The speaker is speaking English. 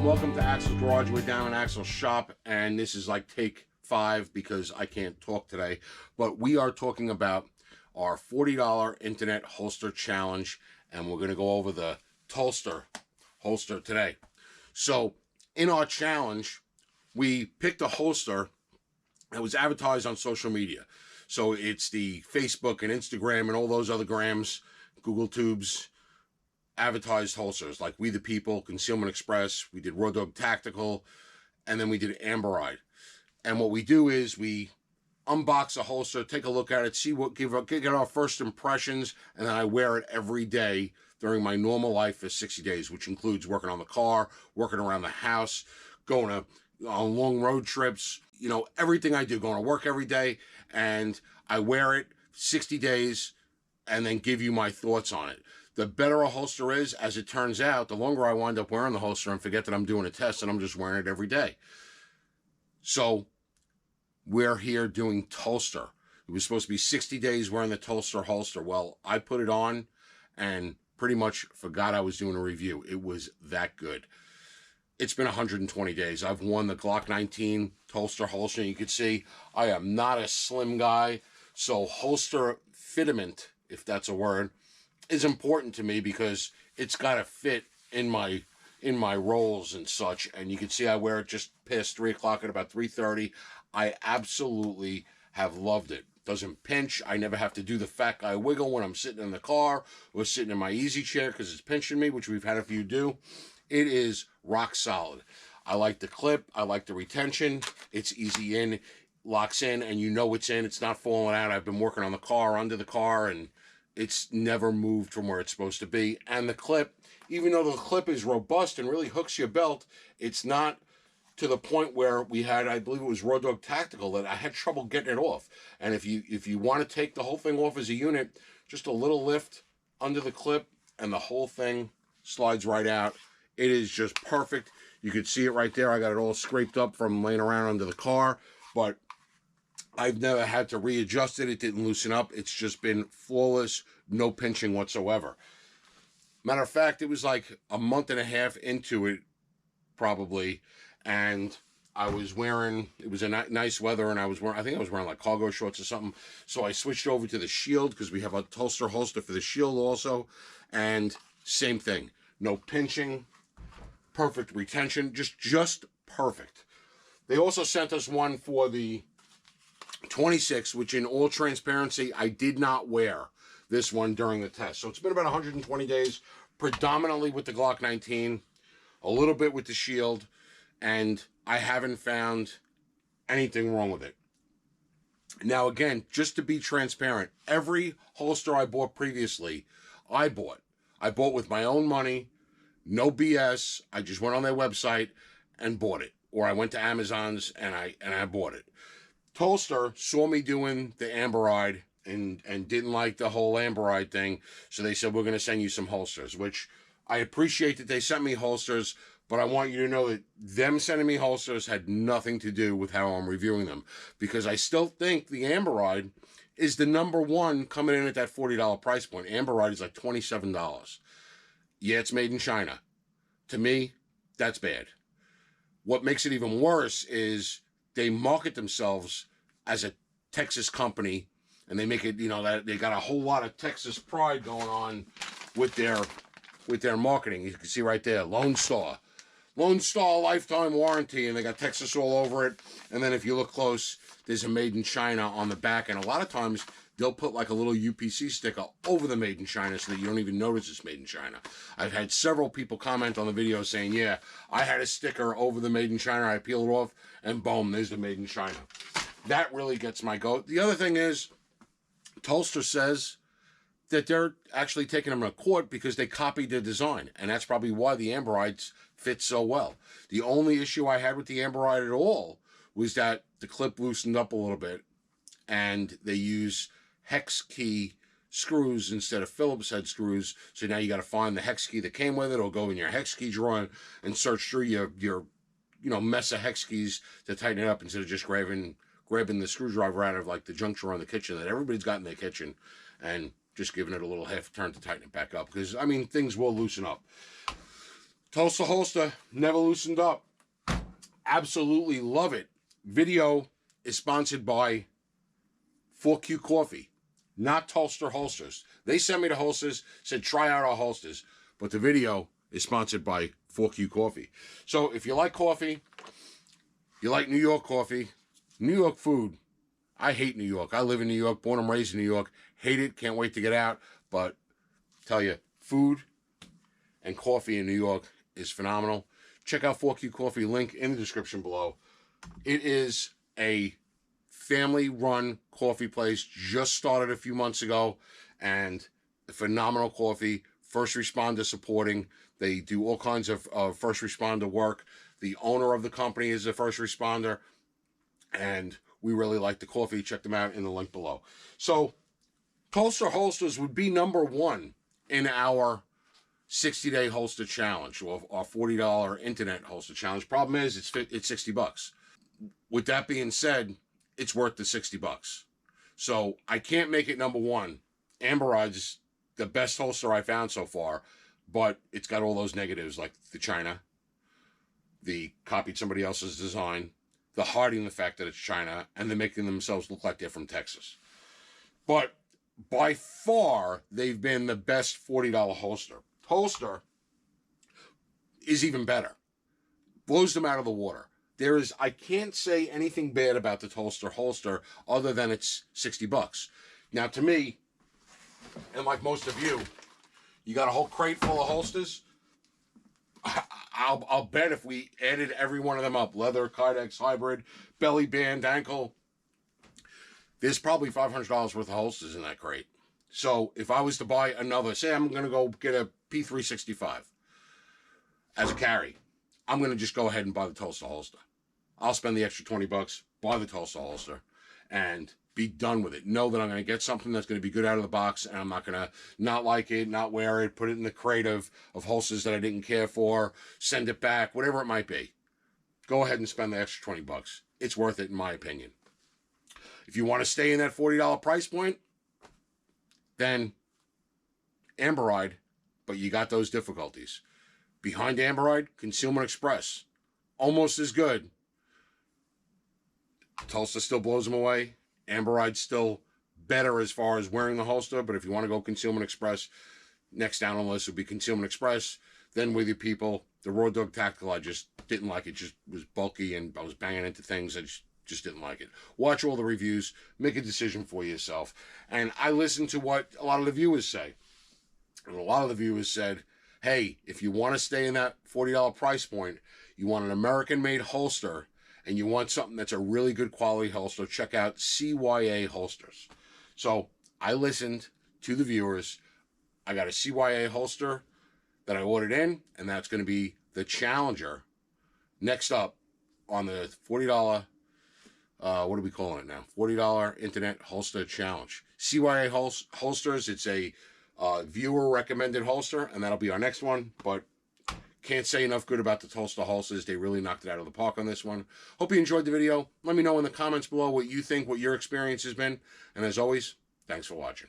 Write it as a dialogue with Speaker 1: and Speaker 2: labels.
Speaker 1: and welcome to Axel's Garage. We're down in Axel's shop, and this is like take 5 because I can't talk today. But we are talking about our $40 internet holster challenge, and we're going to go over the Tolster holster today. So in our challenge, we picked a holster that was advertised on social media. So it's the Facebook and Instagram and all those other grams, Google Tubes, advertised holsters like We the People, Concealment Express, we did Road Dog Tactical, and then we did Amberide. And what we do is we unbox a holster, take a look at it, see what get our first impressions, and then I wear it every day during my normal life for 60 days, which includes working on the car, working around the house, going on long road trips, you know, everything I do, going to work every day, and I wear it 60 days and then give you my thoughts on it. The better a holster is, as it turns out, the longer I wind up wearing the holster and forget that I'm doing a test and I'm just wearing it every day. So we're here doing Tolster. It was supposed to be 60 days wearing the Tolster holster. Well, I put it on and pretty much forgot I was doing a review. It was that good. It's been 120 days. I've worn the Glock 19 Tolster holster. You can see I am not a slim guy, so holster fitment, if that's a word, is important to me because it's got to fit in my rolls and such. And you can see I wear it just past 3 o'clock at about 3:30. I absolutely have loved it. Doesn't pinch. I never have to do the fat guy wiggle when I'm sitting in the car or sitting in my easy chair because it's pinching me, which we've had a few do. It is rock solid. I like the clip. I like the retention. It's easy in, locks in, and you know it's in. It's not falling out. I've been working on the car, under the car, and it's never moved from where it's supposed to be. And the clip, even though the clip is robust and really hooks your belt, it's not to the point where we had, I believe it was Road Dog Tactical, that I had trouble getting it off. And if you want to take the whole thing off as a unit, just a little lift under the clip and the whole thing slides right out. It is just perfect. You could see it right there. I got it all scraped up from laying around under the car, but I've never had to readjust it. It didn't loosen up. It's just been flawless, no pinching whatsoever. Matter of fact, it was like a month and a half into it, probably, and I was wearing, it was a nice weather, and I think I was wearing like cargo shorts or something, so I switched over to the Shield, because we have a Tolster holster for the Shield also, and same thing. No pinching, perfect retention, just perfect. They also sent us one for the 26, which in all transparency, I did not wear this one during the test. So it's been about 120 days, predominantly with the Glock 19, a little bit with the Shield, and I haven't found anything wrong with it. Now, again, just to be transparent, every holster I bought previously, I bought with my own money, no BS. I just went on their website and bought it. Or I went to Amazon's and I bought it. Tolster saw me doing the Amberide and didn't like the whole Amberide thing, so they said, we're going to send you some holsters, which I appreciate that they sent me holsters, but I want you to know that them sending me holsters had nothing to do with how I'm reviewing them, because I still think the Amberide is the #1 coming in at that $40 price point. Amberide is like $27. Yeah, it's made in China. To me, that's bad. What makes it even worse is they market themselves as a Texas company, and they make it, you know, that they got a whole lot of Texas pride going on with their marketing. You can see right there, Lone Star lifetime warranty, and they got Texas all over it. And then if you look close, there's a made in China on the back, and a lot of times they'll put like a little UPC sticker over the made in China so that you don't even notice it's made in China. I've had several people comment on the video saying, yeah, I had a sticker over the made in China, I peel it off, and boom, there's the made in China. That really gets my goat. The other thing is, Tolster says that they're actually taking them to court because they copied their design, and that's probably why the Amberides fit so well. The only issue I had with the Amberide at all was that the clip loosened up a little bit, and they use hex key screws instead of Phillips head screws. So now you got to find the hex key that came with it, or go in your hex key drawer and search through your mess of hex keys to tighten it up, instead of just grabbing the screwdriver out of like the junk drawer in the kitchen that everybody's got in their kitchen and just giving it a little half turn to tighten it back up. Because, I mean, things will loosen up. Tulster holster, never loosened up. Absolutely love it. Video is sponsored by 4Q Coffee, not Tolster holsters. They sent me the holsters, said try out our holsters, but the video is sponsored by 4Q Coffee. So if you like coffee, you like New York coffee, New York food. I hate New York. I live in New York, born and raised in New York. Hate it, can't wait to get out. But tell you, food and coffee in New York is phenomenal. Check out 4Q Coffee, link in the description below. It is a family-run coffee place, just started a few months ago, and phenomenal coffee. First responder supporting. They do all kinds of first responder work. The owner of the company is a first responder, and we really like the coffee. Check them out in the link below. So, Tolster holsters would be number one in our 60-day holster challenge, or our $40 internet holster challenge. Problem is, it's $60. With that being said, it's worth the $60. So I can't make it number one. Amberide's the best holster I found so far, but it's got all those negatives like the China, the copied somebody else's design, the hiding the fact that it's China, and they're making themselves look like they're from Texas. But by far, they've been the best $40 holster. Tolster is even better. Blows them out of the water. I can't say anything bad about the Tolster holster other than it's $60. Now, to me, and like most of you, you got a whole crate full of holsters. I'll bet if we added every one of them up, leather, Kydex, hybrid, belly band, ankle, there's probably $500 worth of holsters in that crate. So if I was to buy another, say I'm going to go get a P365 as a carry, I'm going to just go ahead and buy the Tolster holster. I'll spend the extra $20, buy the Tolster holster, and be done with it. Know that I'm going to get something that's going to be good out of the box, and I'm not going to not like it, not wear it, put it in the crate of holsters that I didn't care for, send it back, whatever it might be. Go ahead and spend the extra $20. It's worth it, in my opinion. If you want to stay in that $40 price point, then Amberide, but you got those difficulties. Behind Amberide, Concealment Express. Almost as good. Tulster still blows them away. Amberide's still better as far as wearing the holster, but if you want to go Concealment Express, next down on the list would be Concealment Express. Then with your people, the Raw Dog Tactical, I just didn't like it. Just was bulky and I was banging into things. I just didn't like it. Watch all the reviews. Make a decision for yourself. And I listened to what a lot of the viewers say. And a lot of the viewers said, hey, if you want to stay in that $40 price point, you want an American-made holster, and you want something that's a really good quality holster, check out CYA holsters. So I listened to the viewers. I got a CYA holster that I ordered in, and that's going to be the Challenger. Next up on the $40, what are we calling it now? $40 Internet Holster Challenge. CYA holsters, it's a viewer recommended holster, and that'll be our next one, but can't say enough good about the Tolster holsters. They really knocked it out of the park on this one. Hope you enjoyed the video. Let me know in the comments below what you think, what your experience has been. And as always, thanks for watching.